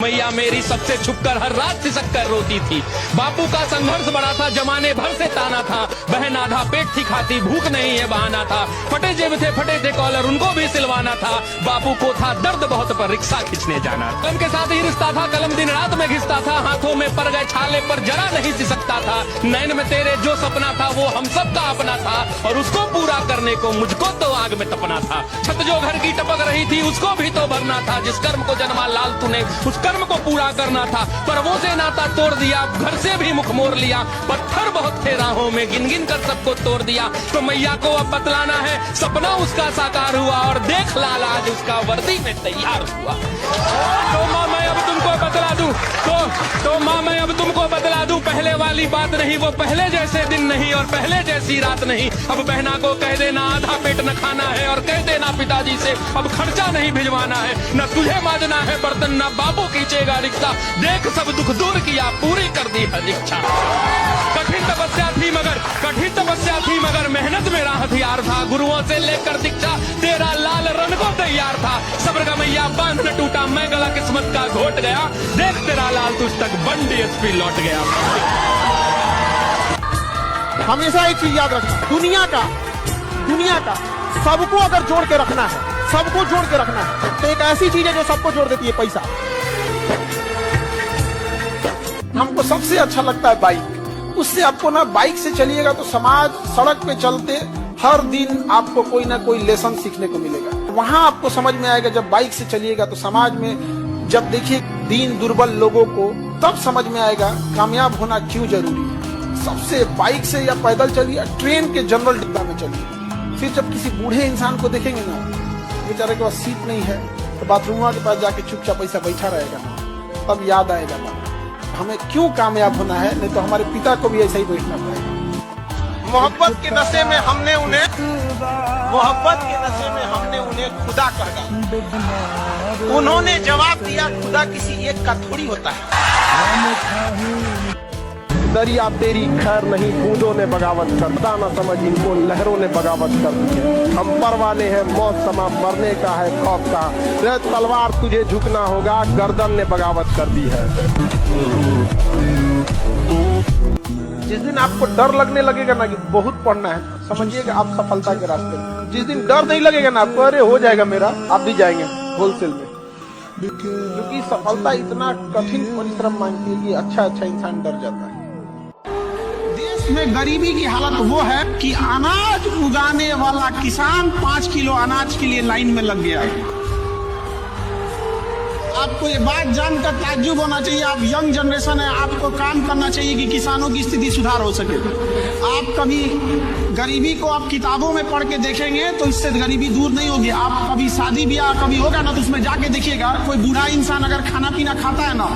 मैया मेरी सबसे छुपकर हर रात सिसक कर रोती थी। बापू का संघर्ष बड़ा था, जमाने भर से ताना था। बहन आधा पेट थी खाती, भूख नहीं है बहाना था। फटे जेब थे, फटे थे कॉलर, उनको भी सिलवाना था। बापू को था दर्द बहुत पर रिक्शा खींचने जाना। कलम के साथ ही रिश्ता था, कलम दिन रात में घिसता था। हाथों में पड़ गए छाले पर जरा नहीं सिसकता था। नैन में तेरे जो सपना था वो हम सब का अपना था, और उसको पूरा करने को मुझको तो आग में तपना था। छत जो घर की टपक रही थी उसको भी तो भरना था। जिस कर्म को जन्मा लाल तूने उस कर्म को पूरा करना था। पर वो से नाता तोड़ दिया, घर से भी मुख मोड़ लिया। पत्थर बहुत थे राहों में, गिन गिन कर सबको तोड़ दिया। तो मैया को अब बतलाना है, सपना उसका साकार हुआ, और देख लाल आज उसका वर्दी में तैयार हुआ। तो माँ मैं अब तुमको बतला दूं, तो माँ मैं अब तुमको बतला दूं, पहले वाली बात नहीं, वो पहले जैसे दिन नहीं और पहले जैसी रात नहीं। अब बहना को कह देना आधा पेट न खाना है, और कह देना पिताजी से अब खर्चा नहीं भिजवाना है। न तुझे माजना है बर्तन, न बापू खींचेगा रिक्शा। देख सब दुख दूर किया, पूरी कर दी है इच्छा। कठिन तपस्या थी मगर मेहनत में राह हथियार था। गुरुओं से लेकर दीक्षा तेरा लाल रण को तैयार था। सब्र का मैया बांध न टूटा, मैं गला किस्मत का घोट गया। देख तेरा लाल तुझ तक बन डीएसपी लौट गया। हमेशा एक चीज याद रखना, दुनिया का सबको अगर जोड़ के रखना है, सबको जोड़ के रखना है, तो एक ऐसी चीज है जो सबको जोड़ देती है, पैसा। हमको सबसे अच्छा लगता है बाइक। उससे आपको ना, बाइक से चलिएगा तो समाज सड़क पे चलते हर दिन आपको कोई ना कोई लेसन सीखने को मिलेगा। वहां आपको समझ में आएगा, जब बाइक से चलिएगा तो समाज में जब देखिए दीन दुर्बल लोगों को, तब समझ में आएगा कामयाब होना क्यों जरूरी है। सबसे बाइक से या पैदल चलिए, ट्रेन के जनरल डिब्बा में चलिए। फिर जब किसी बूढ़े इंसान को देखेंगे ना, बेचारे के पास सीट नहीं है, तो बाथरूम के पास जाके चुपचाप ऐसा बैठा रहेगा ना, तब याद आएगा ना हमें क्यों कामयाब होना है। नहीं तो हमारे पिता को भी ऐसा ही बैठना पड़ेगा। मोहब्बत के नशे में हमने उन्हें खुदा कर दिया। उन्होंने जवाब दिया, खुदा किसी एक का थोड़ी होता है। दरिया तेरी खैर नहीं, बूंदों ने बगावत कर, ना समझ इनको लहरों ने बगावत कर दी। हम परवाने हैं मौत समा, मरने का है खौफ का, तलवार तुझे झुकना होगा, गर्दन ने बगावत कर दी है। जिस दिन आपको डर लगने लगेगा ना कि बहुत पढ़ना है, समझिएगा आप सफलता के रास्ते में। जिस दिन डर नहीं लगेगा ना आपको, अरे हो जाएगा मेरा, आप भी जाएंगे होलसेल में। क्योंकि सफलता इतना कठिन परिश्रम मांगती है कि अच्छा इंसान डर जाता है। में गरीबी की हालत वो है कि अनाज उगाने वाला किसान 5 किलो अनाज के लिए लाइन में लग गया है। आपको ये बात जानकर ताज्जुब होना चाहिए, आप यंग जनरेशन है, आपको काम करना चाहिए कि किसानों की स्थिति सुधार हो सके। आप कभी गरीबी को आप किताबों में पढ़ के देखेंगे तो इससे गरीबी दूर नहीं होगी। आप कभी शादी ब्याह कभी होगा ना, तो उसमें जाके देखिएगा, कोई बूढ़ा इंसान अगर खाना पीना खाता है ना,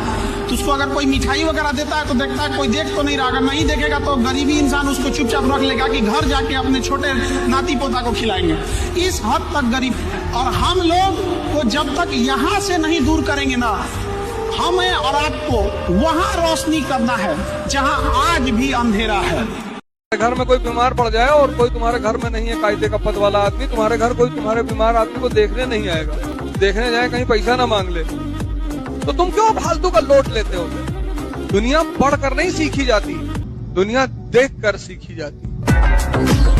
तो उसको अगर कोई मिठाई वगैरह देता है तो देखता है कोई देख तो नहीं रहा। अगर नहीं देखेगा तो गरीबी इंसान उसको चुपचाप रख लेगा कि घर जाके अपने छोटे नाती पोता को खिलाएंगे। इस हद तक गरीब, और हम लोग को जब तक यहाँ से नहीं दूर करेंगे ना, हमें और आपको वहाँ रोशनी करना है जहाँ आज भी अंधेरा है। घर में कोई बीमार पड़ जाए और कोई तुम्हारे घर में नहीं है कायदे का पद वाला आदमी, तुम्हारे घर कोई तुम्हारे बीमार आदमी को देखने नहीं आएगा, देखने जाए कहीं पैसा ना मांग ले, तो तुम क्यों फालतू का लोट लेते हो? दुनिया पढ़कर नहीं सीखी जाती, दुनिया देखकर सीखी जाती।